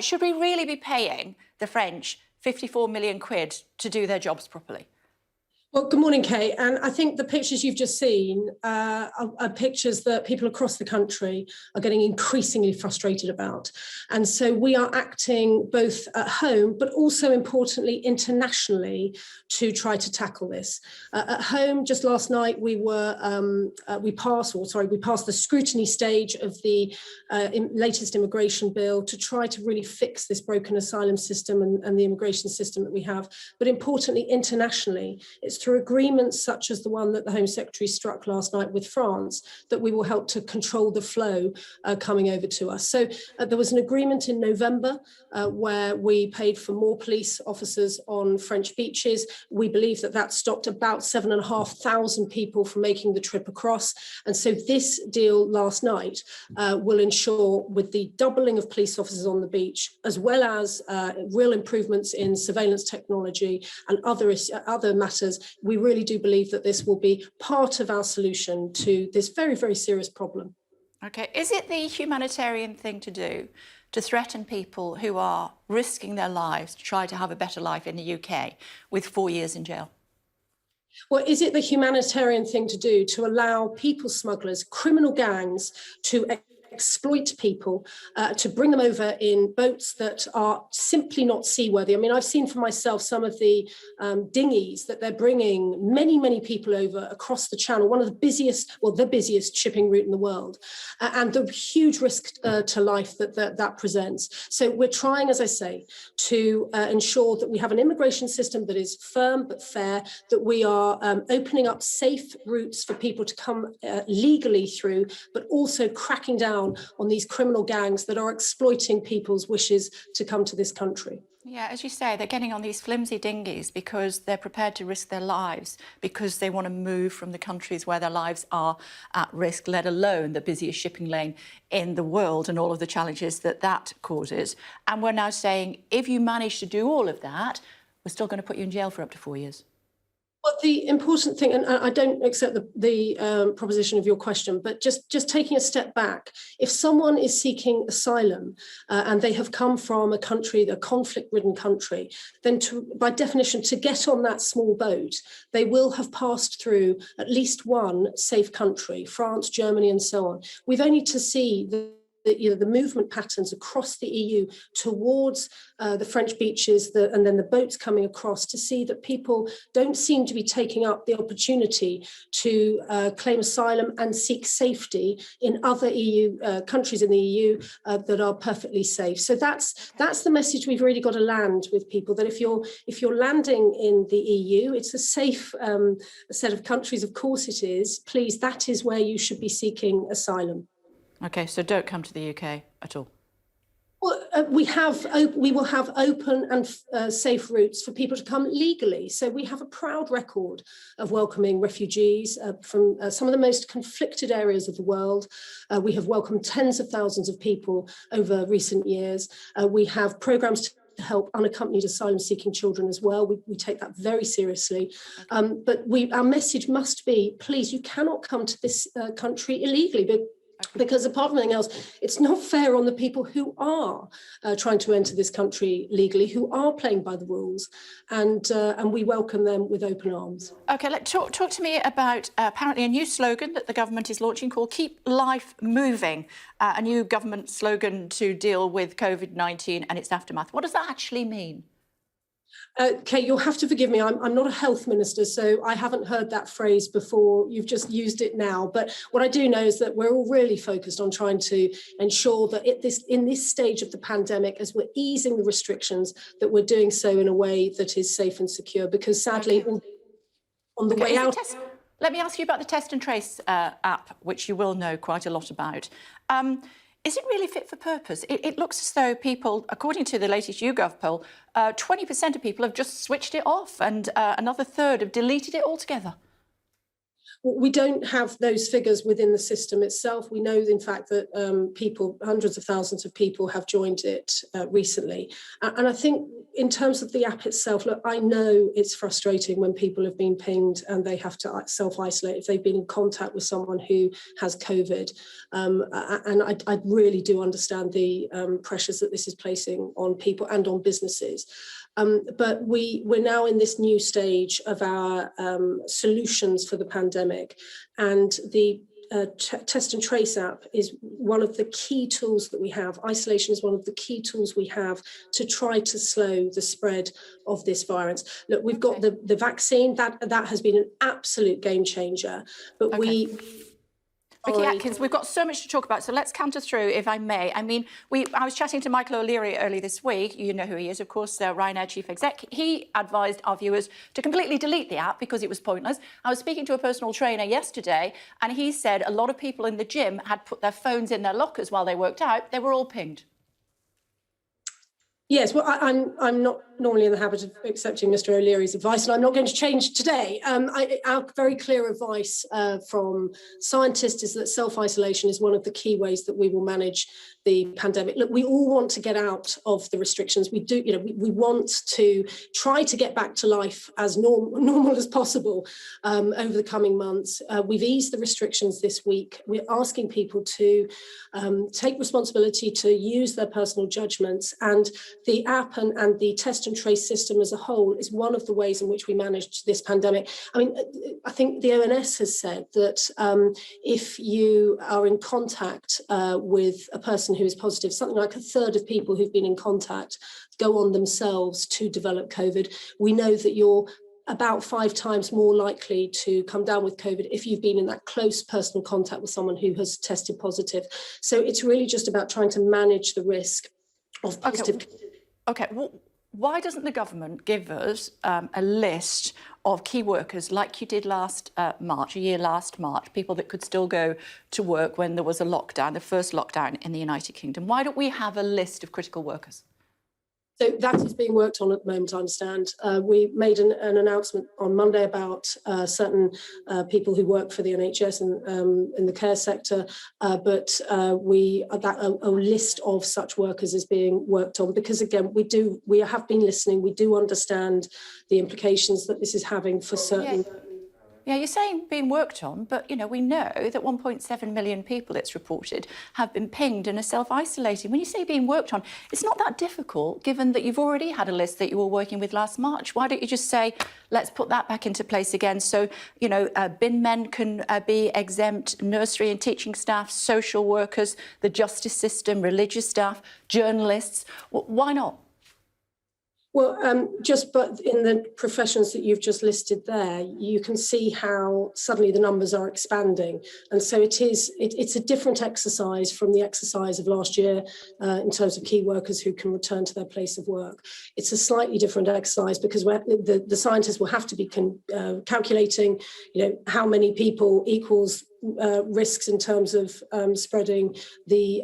Should we really be paying the French 54 million quid to do their jobs properly? Well, good morning, Kate. And I think the pictures you've just seen are pictures that people across the country are getting increasingly frustrated about. And so we are acting both at home, but also importantly, internationally, to try to tackle this. At home, just last night, we passed the scrutiny stage of the latest immigration bill to try to really fix this broken asylum system and the immigration system that we have. But importantly, internationally, it's through agreements such as the one that the Home Secretary struck last night with France that we will help to control the flow coming over to us. So there was an agreement in November where we paid for more police officers on French beaches. We believe that that stopped about 7,500 people from making the trip across. And so this deal last night will ensure, with the doubling of police officers on the beach, as well as real improvements in surveillance technology and other matters, we really do believe that this will be part of our solution to this very, very serious problem. OK, is it the humanitarian thing to do to threaten people who are risking their lives to try to have a better life in the UK with 4 years in jail? Well, is it the humanitarian thing to do to allow people smugglers, criminal gangs, to exploit people, to bring them over in boats that are simply not seaworthy? I mean, I've seen for myself some of the dinghies that they're bringing many people over across the Channel, one of the busiest shipping route in the world, and the huge risk to life that presents. So we're trying, as I say, to ensure that we have an immigration system that is firm but fair, that we are opening up safe routes for people to come legally through, but also cracking down on these criminal gangs that are exploiting people's wishes to come to this country. Yeah, as you say, they're getting on these flimsy dinghies because they're prepared to risk their lives, because they want to move from the countries where their lives are at risk, let alone the busiest shipping lane in the world and all of the challenges that that causes. And we're now saying, if you manage to do all of that, we're still going to put you in jail for up to 4 years. Well, the important thing, and I don't accept the proposition of your question, but just taking a step back, if someone is seeking asylum and they have come from a country, a conflict-ridden country, then by definition, to get on that small boat, they will have passed through at least one safe country, France, Germany, and so on. We've only to see the movement patterns across the EU towards the French beaches and then the boats coming across, to see that people don't seem to be taking up the opportunity to claim asylum and seek safety in other EU countries in the EU that are perfectly safe. So that's the message we've really got to land with people, that if you're landing in the EU, it's a safe set of countries, of course it is. Please, that is where you should be seeking asylum. OK, so don't come to the UK at all. Well, we will have open and safe routes for people to come legally. So we have a proud record of welcoming refugees from some of the most conflicted areas of the world. We have welcomed tens of thousands of people over recent years. We have programmes to help unaccompanied asylum-seeking children as well. We take that very seriously. But our message must be, please, you cannot come to this country illegally. Because apart from anything else, it's not fair on the people who are trying to enter this country legally, who are playing by the rules, and we welcome them with open arms. OK, talk to me about apparently a new slogan that the government is launching called Keep Life Moving, a new government slogan to deal with COVID-19 and its aftermath. What does that actually mean? Kate, you'll have to forgive me. I'm not a health minister, so I haven't heard that phrase before. You've just used it now. But what I do know is that we're all really focused on trying to ensure that in this stage of the pandemic, as we're easing the restrictions, that we're doing so in a way that is safe and secure. Because sadly, on the way out... Let me ask you about the Test and Trace app, which you will know quite a lot about. Is it really fit for purpose? It looks as though people, according to the latest YouGov poll, 20% of people have just switched it off and another third have deleted it altogether. We don't have those figures within the system itself. We know, in fact, that hundreds of thousands of people have joined it recently. And I think in terms of the app itself, look, I know it's frustrating when people have been pinged and they have to self-isolate if they've been in contact with someone who has COVID. And I really do understand the pressures that this is placing on people and on businesses. But we're now in this new stage of our solutions for the pandemic, and the Test and Trace app is one of the key tools that we have. Isolation is one of the key tools we have to try to slow the spread of this virus. Look, we've got the vaccine, that has been an absolute game changer, but Vicky Atkins, we've got so much to talk about, so let's canter through, if I may. I mean, I was chatting to Michael O'Leary earlier this week. You know who he is, of course, Ryanair chief exec. He advised our viewers to completely delete the app because it was pointless. I was speaking to a personal trainer yesterday, and he said a lot of people in the gym had put their phones in their lockers while they worked out. They were all pinged. Yes, well, I'm not normally in the habit of accepting Mr. O'Leary's advice, and I'm not going to change today. Our very clear advice from scientists is that self-isolation is one of the key ways that we will manage the pandemic. Look, we all want to get out of the restrictions. We do, we want to try to get back to life as normal as possible over the coming months. We've eased the restrictions this week. We're asking people to take responsibility to use their personal judgments, and the app and the Test and Trace system as a whole is one of the ways in which we managed this pandemic. I mean, I think the ONS has said that if you are in contact with a person who is positive, something like a third of people who've been in contact go on themselves to develop COVID. We know that you're about 5 times more likely to come down with COVID if you've been in that close personal contact with someone who has tested positive. So it's really just about trying to manage the risk of positive. Okay, well, why doesn't the government give us a list of key workers like you did last March, people that could still go to work when there was a lockdown, the first lockdown in the United Kingdom? Why don't we have a list of critical workers? So that is being worked on at the moment, I understand. We made an announcement on Monday about certain people who work for the NHS and in the care sector, but a list of such workers is being worked on because, again, we have been listening. We do understand the implications that this is having for certain. Yeah, you're saying being worked on, but, we know that 1.7 million people, it's reported, have been pinged and are self-isolating. When you say being worked on, it's not that difficult, given that you've already had a list that you were working with last March. Why don't you just say, let's put that back into place again so, bin men can be exempt, nursery and teaching staff, social workers, the justice system, religious staff, journalists. Why not? Well, but in the professions that you've just listed there, you can see how suddenly the numbers are expanding. And so it's a different exercise from the exercise of last year in terms of key workers who can return to their place of work. It's a slightly different exercise because the scientists will have to be calculating, how many people equals risks in terms of spreading the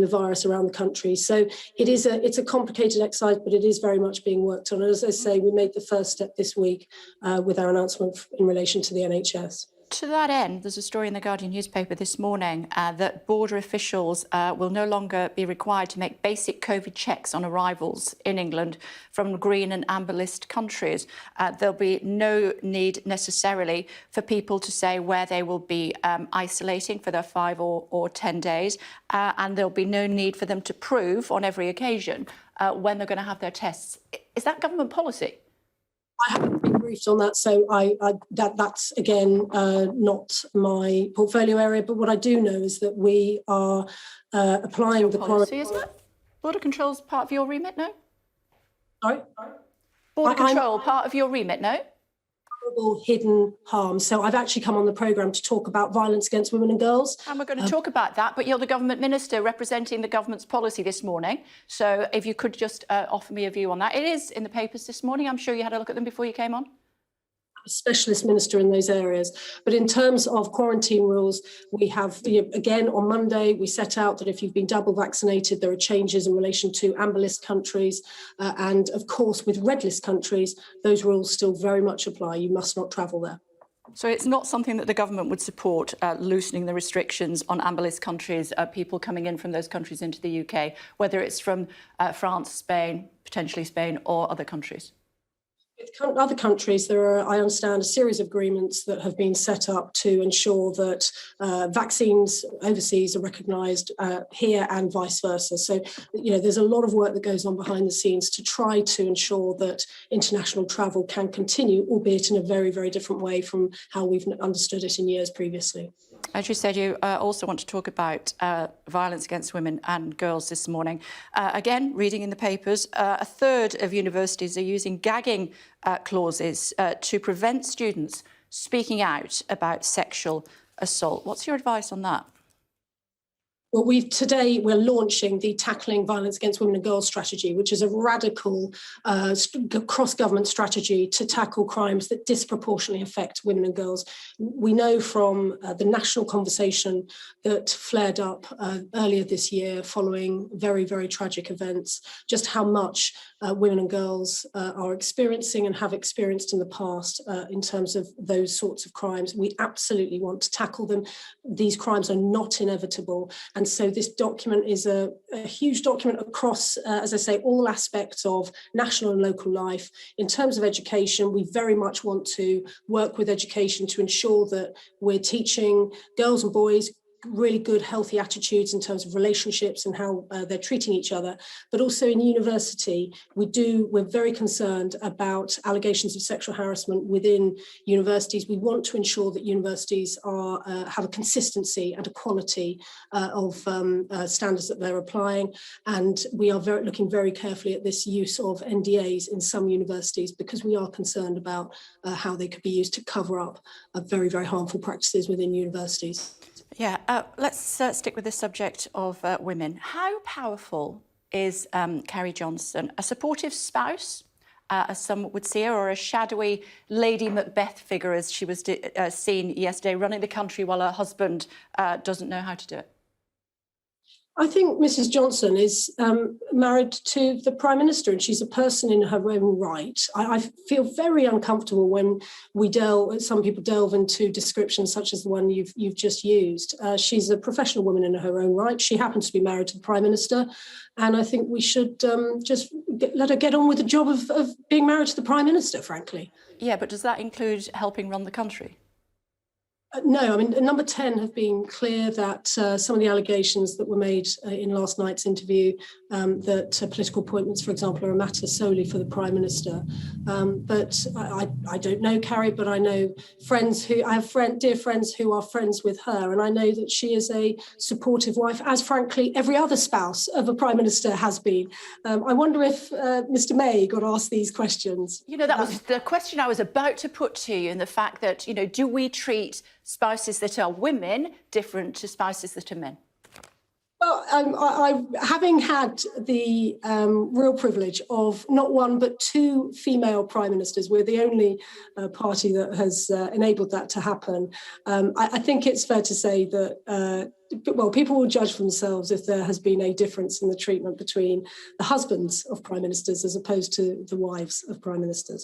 virus around the country. So it's a complicated exercise, but it is very much being worked on. And as I say, we made the first step this week with our announcement in relation to the NHS. To that end, there's a story in the Guardian newspaper this morning that border officials will no longer be required to make basic COVID checks on arrivals in England from green and amber list countries. There'll be no need necessarily for people to say where they will be isolating for their 5 or 10 days, and there'll be no need for them to prove on every occasion when they're going to have their tests. Is that government policy? I haven't been briefed on that, so that's again not my portfolio area. But what I do know is that we are applying the policy, isn't it? Border control's part of your remit, no? Sorry? Border control, part of your remit, no? Hidden harm. So I've actually come on the programme to talk about violence against women and girls. And we're going to talk about that, but you're the government minister representing the government's policy this morning. So if you could just offer me a view on that. It is in the papers this morning. I'm sure you had a look at them before you came on. A specialist minister in those areas. But in terms of quarantine rules, we have, again, on Monday, we set out that if you've been double vaccinated, there are changes in relation to amber list countries. And of course, with red list countries, those rules still very much apply. You must not travel there. So it's not something that the government would support, loosening the restrictions on amber list countries, people coming in from those countries into the UK, whether it's from France, Spain, potentially Spain, or other countries? With other countries, there are, I understand, a series of agreements that have been set up to ensure that vaccines overseas are recognised here and vice versa. So, there's a lot of work that goes on behind the scenes to try to ensure that international travel can continue, albeit in a very, very different way from how we've understood it in years previously. As you said, you also want to talk about violence against women and girls this morning. Again, reading in the papers, a third of universities are using gagging clauses to prevent students speaking out about sexual assault. What's your advice on that? Well, today we're launching the Tackling Violence Against Women and Girls strategy, which is a radical cross-government strategy to tackle crimes that disproportionately affect women and girls. We know from the national conversation that flared up earlier this year following very, very tragic events, just how much women and girls are experiencing and have experienced in the past in terms of those sorts of crimes. We absolutely want to tackle them. These crimes are not inevitable. And so this document is a huge document across, as I say, all aspects of national and local life. In terms of education, we very much want to work with education to ensure that we're teaching girls and boys really good, healthy attitudes in terms of relationships and how they're treating each other. But also in university, we're very concerned about allegations of sexual harassment within universities. We want to ensure that universities have a consistency and a quality of standards that they're applying. And we are looking very carefully at this use of NDAs in some universities because we are concerned about how they could be used to cover up very, very harmful practices within universities. Yeah, let's stick with the subject of women. How powerful is Carrie Johnson? A supportive spouse, as some would see her, or a shadowy Lady Macbeth figure, as she was seen yesterday, running the country while her husband doesn't know how to do it? I think Mrs. Johnson is married to the Prime Minister, and she's a person in her own right. I feel very uncomfortable when some people delve into descriptions such as the one you've just used. She's a professional woman in her own right. She happens to be married to the Prime Minister, and I think we should just let her get on with the job of being married to the Prime Minister, frankly. Yeah, but does that include helping run the country? No, I mean, Number 10 have been clear that some of the allegations that were made in last night's interview, that political appointments, for example, are a matter solely for the Prime Minister. But I don't know Carrie, but I know dear friends who are friends with her, and I know that she is a supportive wife, as frankly every other spouse of a Prime Minister has been. I wonder if Mr. May got asked these questions. That was the question I was about to put to you, and the fact that, do we treat spouses that are women different to spouses that are men? Well, having had the real privilege of not one but two female prime ministers, we're the only party that has enabled that to happen. I think it's fair to say that, people will judge for themselves if there has been a difference in the treatment between the husbands of prime ministers as opposed to the wives of prime ministers.